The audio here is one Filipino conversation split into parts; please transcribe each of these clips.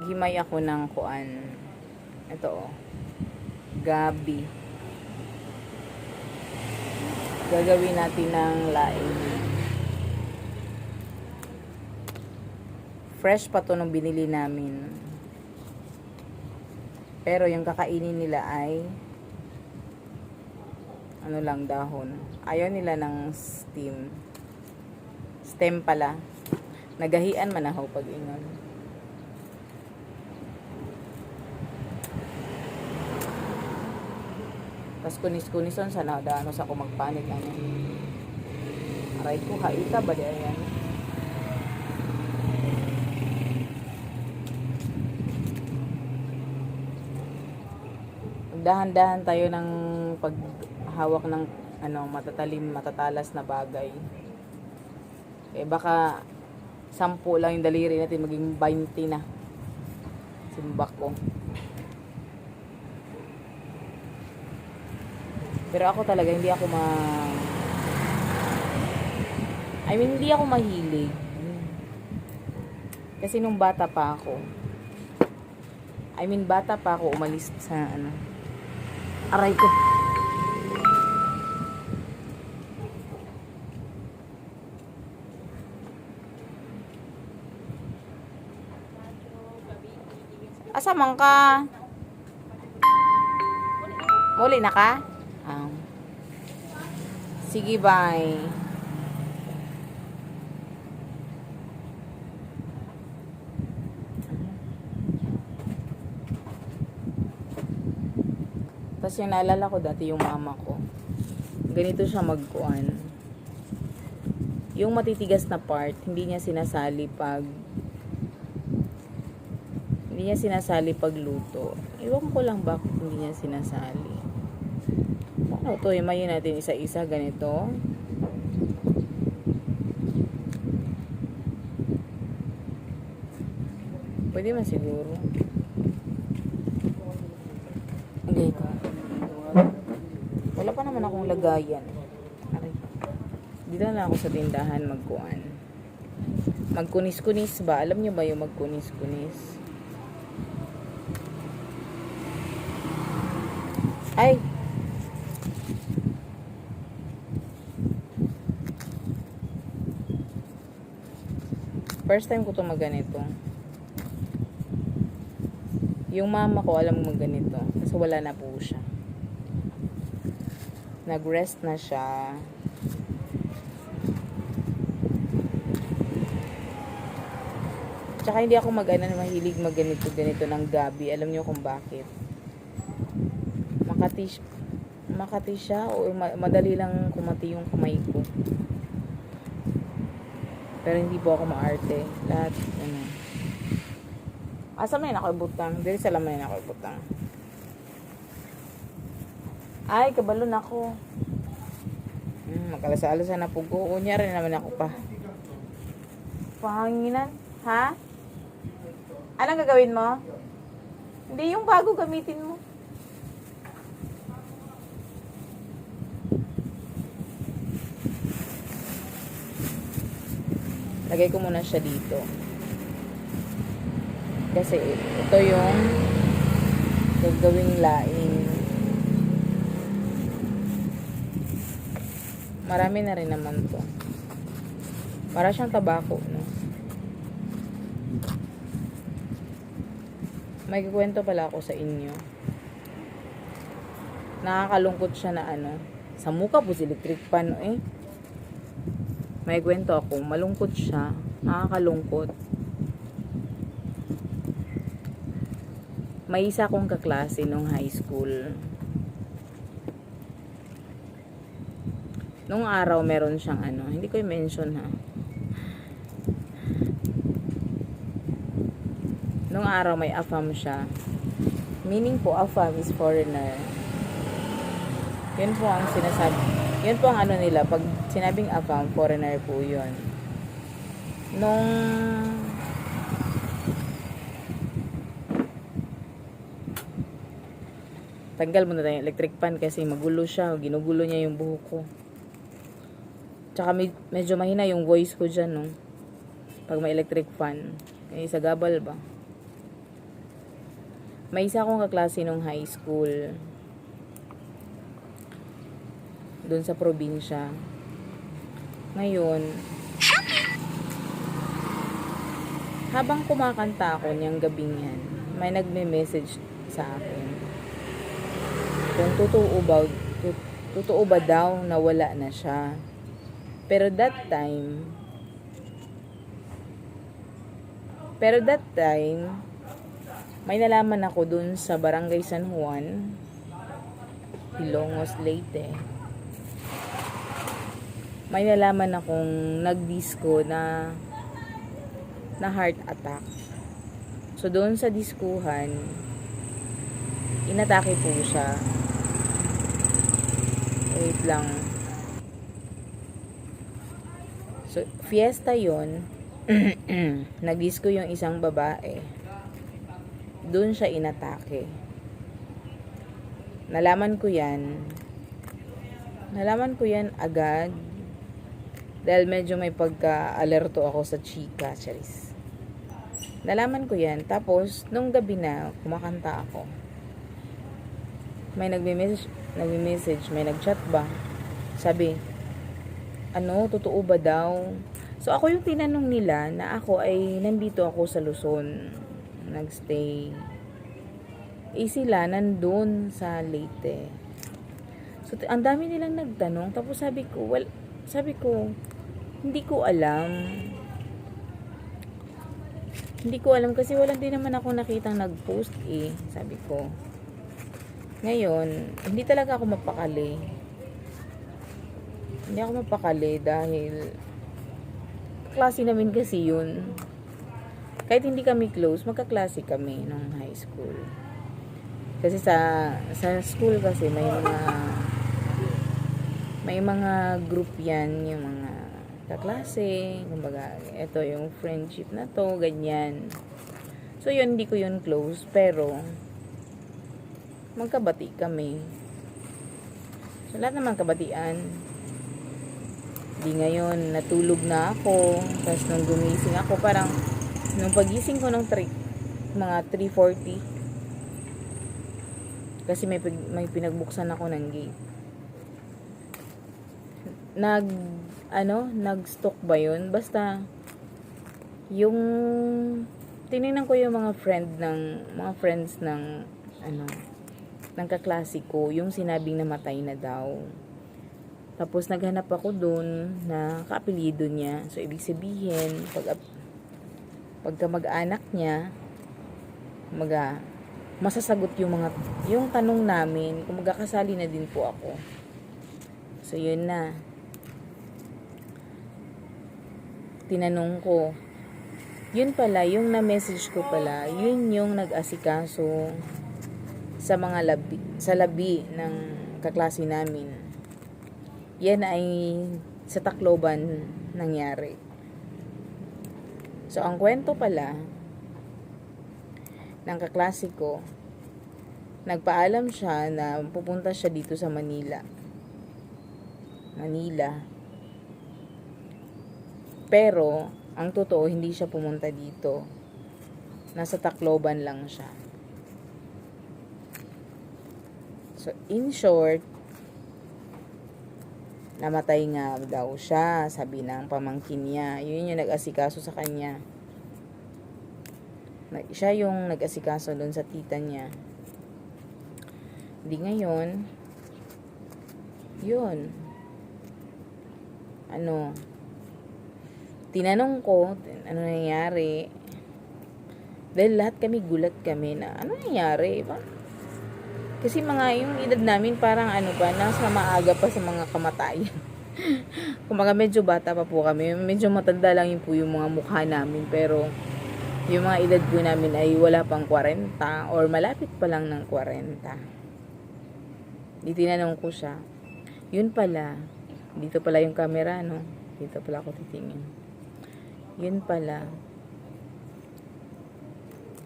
Himay ako ng kuan. Ito oh. Gabi. Gagawin natin ng laing. Fresh pa to nung binili namin. Pero yung kakainin nila ay ano lang, dahon. Ayaw nila ng steam. Stem pala. Nagahian man ako pag ingon. Tapos kunis-kunison sa nadano sa ako magpanik ano. Aray ko, haita ba di ayan? Dahan-dahan tayo ng paghawak ng ano, matatalas na bagay. Eh baka 10 lang yung daliri natin, maging 20 na. Simbak ko. Pero ako talaga hindi ako hindi ako mahilig. Kasi nung bata pa ako, umalis sa ano. Aray ko. Asa man ka? Muli na ka? Sige, bye. Tapos yung naalala ko dati yung mama ko. Ganito siya magkuhan. Yung matitigas na part, hindi niya sinasali pag luto. Iwan ko lang bakit hindi niya sinasali. Ano to, himayin natin isa-isa ganito. Pwede man siguro. Ganito. Wala pa naman akong lagayan. Aray. Dito na ako sa tindahan magkuhan. Magkunis-kunis ba? Alam niyo ba yung magkunis-kunis? Ay! First time ko to magganito. Yung mama ko alam mo magganito. Kasi wala na po siya. Nag-rest na siya. Tsaka hindi ako mahilig magganito ng gabi. Alam niyo kung bakit. Makati siya o madali lang kumati yung kamay ko. Pero hindi po ako maarte. Lahat, ano. Asa may nakibutang? Dili sa lamay nakibutang. Ay, kabalon ako. Magkalasa-alasa na po ko. Unya rin naman ako pa. Pahanginan? Ha? Anong gagawin mo? Hindi, yung bago gamitin mo. Lagay ko muna siya dito. Kasi ito yung gagawing laing. Marami na rin naman to. Para siyang tabako, no? May kukwento pala ako sa inyo. Nakakalungkot siya na ano. Sa mukha po si electric pan, eh. May kwento ako, malungkot siya, nakakalungkot. May isa akong kaklase nung high school. Nung araw meron siyang ano, hindi ko i-mention ha. Nung araw may AFAM siya. Meaning po, AFAM is foreigner. Yun po ang sinasabi. Yun po ang ano nila, pag sinabing AFAM, foreigner po yun. Nung tanggal mo na tayo electric fan kasi magulo siya, ginugulo niya yung buhok ko. Tsaka medyo mahina yung voice ko dyan, no? Pag may electric fan. Sa gabal ba? May isa akong kaklase nung high school. Doon sa probinsya. Ngayon, habang kumakanta ako niyang gabing yan, may nagme-message sa akin. Kung totoo ba daw na wala na siya. Pero that time, may nalaman ako dun sa Barangay San Juan, Ilongos, Leyte. May nalaman akong nagdisco na heart attack. So, doon sa diskuhan, inatake po siya. Wait lang. So, fiesta yon. Nagdisco yung isang babae. Doon siya inatake. Nalaman ko yan agad. Dahil medyo may pagka-alerto ako sa chika, charis. Nalaman ko yan. Tapos, nung gabi na, kumakanta ako. May nagme-message, may nag-chat ba? Sabi, totoo ba daw? So, ako yung tinanong nila na ako ay nandito ako sa Luzon. Nagstay. Sila nandun sa Leyte. So, ang dami nilang nagtanong. Tapos sabi ko, hindi ko alam. Hindi ko alam kasi wala din naman ako nakitang nag-post sabi ko. Ngayon, hindi talaga ako mapakali. Hindi ako mapakali dahil klase namin kasi yun. Kahit hindi kami close, magkaklase kami nung high school. Kasi sa school kasi may mga group yan, yung mga kaklase, kumbaga, ito yung friendship na to, ganyan. So yun, hindi ko yun close, pero magkabati kami. So lahat naman kabatian. Di ngayon, natulog na ako. Tapos nung gumising ako, parang, nung pagising ko ng mga 3:40, kasi may pinagbuksan ako ng gate. Nag-stock ba yun? Basta, yung, tinignan ko yung mga friends ng kaklase ko, yung sinabing namatay na daw. Tapos naghanap ako dun na kaapelyido niya. So, ibig sabihin, pagka mag-anak niya, masasagot yung tanong namin, kung magkakasali na din po ako. So, yun na. Tinanong ko. Yun pala, yung na-message ko pala, yun yung nag-asikaso sa labi ng kaklase namin. Yan ay sa Tacloban nangyari. So, ang kwento pala ng kaklase ko, nagpaalam siya na pupunta siya dito sa Manila. Pero, ang totoo, hindi siya pumunta dito. Nasa Tacloban lang siya. So, in short, namatay nga daw siya, sabi ng pamangkin niya. Yun yung nag-asikaso sa kanya. Siya yung nag-asikaso doon sa tita niya. Di ngayon, yun. Tinanong ko, ano nangyari? Dahil lahat kami gulat kami na, ano nangyari? Kasi yung edad namin parang nasa maaga pa sa mga kamatayan. Kumbaga medyo bata pa po kami. Medyo matanda lang yun po yung mga mukha namin. Pero yung mga edad po namin ay wala pang 40 or malapit pa lang ng 40. Di tinanong ko siya. Yun pala. Dito pala yung camera, no? Dito pala ako titingin. Yun pala.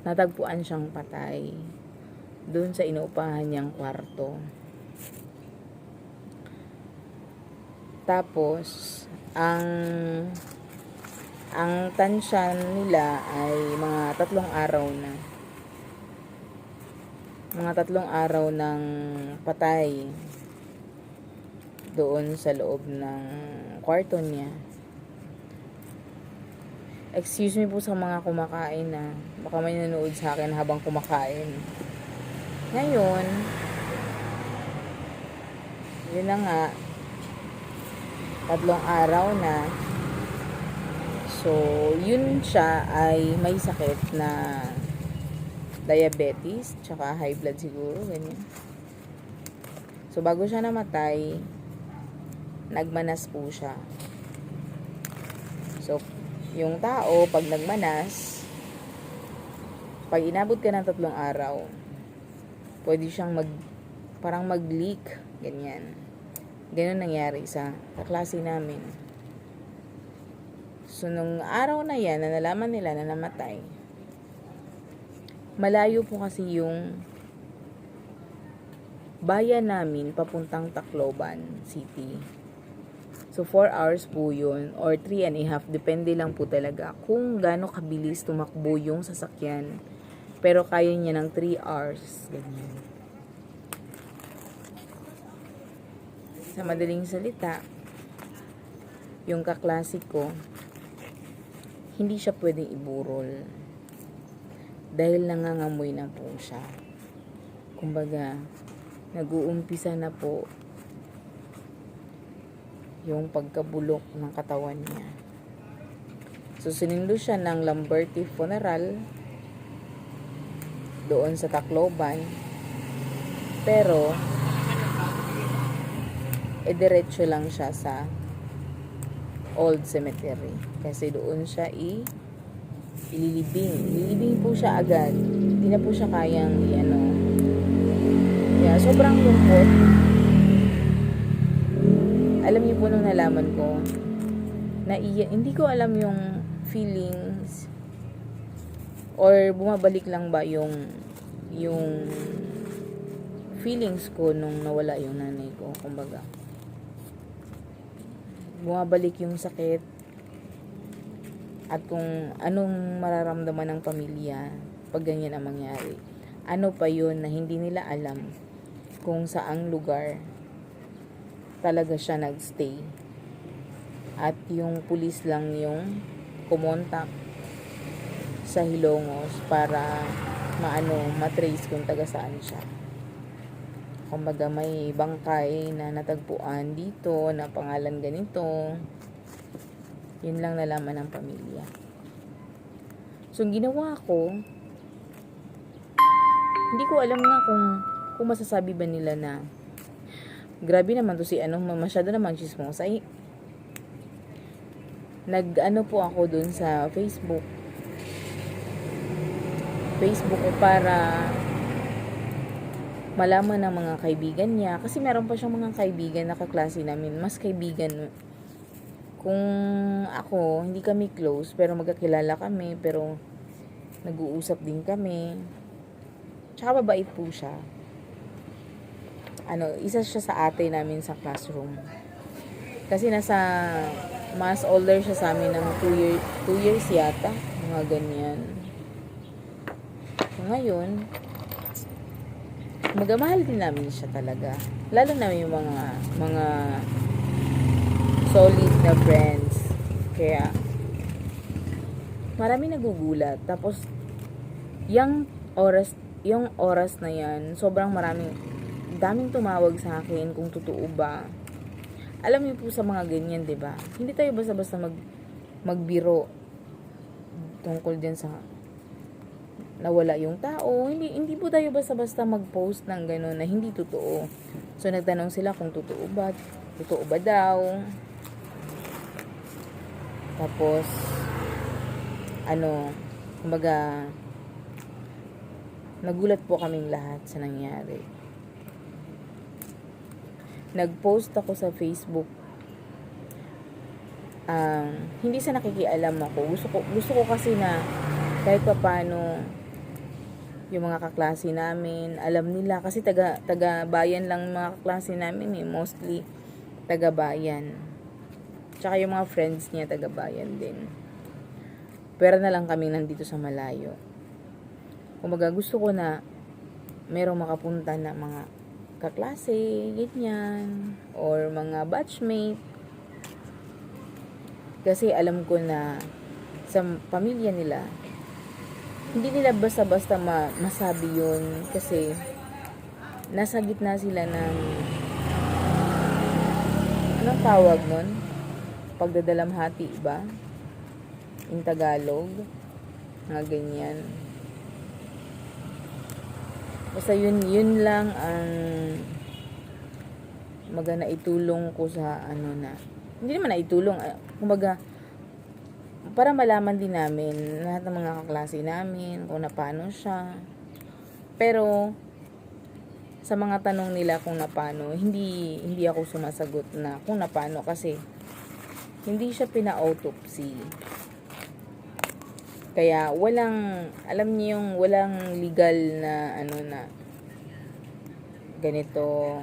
Natagpuan siyang patay doon sa inuupahan niyang kwarto. Tapos, ang tansya nila ay mga 3 araw na. mga 3 araw ng patay doon sa loob ng kwarto niya. Excuse me po sa mga kumakain na baka may nanood sa akin habang kumakain. Ngayon, yun na nga, 3 araw na. So, yun siya ay may sakit na diabetes, tsaka high blood siguro, ganyan. So, bago siya namatay, nagmanas po siya. So, yung tao, pag nagmanas, pag inabot ka ng 3 araw, pwede siyang parang mag-leak, ganyan. Ganun nangyari sa kaklase namin. So, nung araw na yan, na nalaman nila na namatay, malayo po kasi yung bayan namin papuntang Tacloban City. So, 4 hours po yun, or 3.5, depende lang po talaga kung gaano kabilis tumakbo yung sasakyan. Pero kaya niya ng 3 hours, ganyan. Sa madaling salita, yung kaklase ko, hindi siya pwedeng iburol. Dahil nangangamoy na po siya. Kumbaga, nag-uumpisa na po yung pagkabulok ng katawan niya. So, sinundo siya ng Lamberti Funeral doon sa Tacloban. Pero, diretso lang siya sa Old Cemetery. Kasi doon siya ililibing. Ililibing po siya agad. Hindi na po siya kayang Kaya, sobrang lungkot. Alam niyo po nung nalaman ko, hindi ko alam yung feelings or bumabalik lang ba yung feelings ko nung nawala yung nanay ko. Kumbaga, bumabalik yung sakit at kung anong mararamdaman ng pamilya pag ganyan ang mangyari. Ano pa yun na hindi nila alam kung saang lugar talaga siya nagstay. At yung pulis lang yung kumontak sa Hilongos para matrace kung taga saan siya. Kumbaga may bangkay na natagpuan dito na pangalan ganito. Yun lang nalaman ng pamilya. So, ang ginawa ko, hindi ko alam nga kung masasabi ba nila na grabe naman to si masyado namang chismosa. Nag-ano po ako dun sa Facebook ko para malaman ng mga kaibigan niya. Kasi meron pa siyang mga kaibigan na kaklase namin. Mas kaibigan. Kung ako, hindi kami close, pero magkakilala kami, pero nag-uusap din kami. Tsaka mabait po siya. Isa siya sa ate namin sa classroom. Kasi mas older siya sa amin ng 2 years yata. Mga ganyan. So, ngayon, magamahal din namin siya talaga. Lalo na yung mga solid na friends. Kaya, marami nagugulat. Tapos, yung oras na yan, sobrang daming tumawag sa akin kung totoo ba. Alam niyo po sa mga ganyan, 'di ba? Hindi tayo basta-basta magbiro tungkol diyan sa nawala yung tao. Hindi po tayo basta-basta mag-post ng gano'n na hindi totoo. So nagtanong sila kung totoo ba daw. Tapos kumbaga nagulat po kaming lahat sa nangyari. Nag-post ako sa Facebook. Hindi sa nakikialam ako. Gusto ko kasi na kahit pa paano yung mga kaklase namin, alam nila. Kasi taga bayan lang mga kaklase namin mostly taga bayan. Tsaka yung mga friends niya taga bayan din. Pero na lang kami nandito sa malayo. Kumbaga gusto ko na merong makapunta na mga kaklase, ganyan, or mga batchmate. Kasi alam ko na sa pamilya nila, hindi nila basta-basta masabi yun kasi nasa gitna sila ng anong tawag nun? Pagdadalamhati ba? In Tagalog. Mga ganyan. Basta yun lang ang naitulong ko sa hindi naman naitulong, kumbaga para malaman din namin lahat ng mga kaklase namin kung paano siya. Pero sa mga tanong nila kung paano, hindi ako sumasagot na kung paano kasi hindi siya pina-autopsy. Kaya alam niyo yung walang legal na na ganito,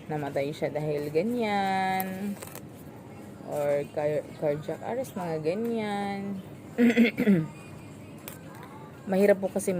namatay siya dahil ganyan, or cardiac arrest, mga ganyan. Mahirap po kasi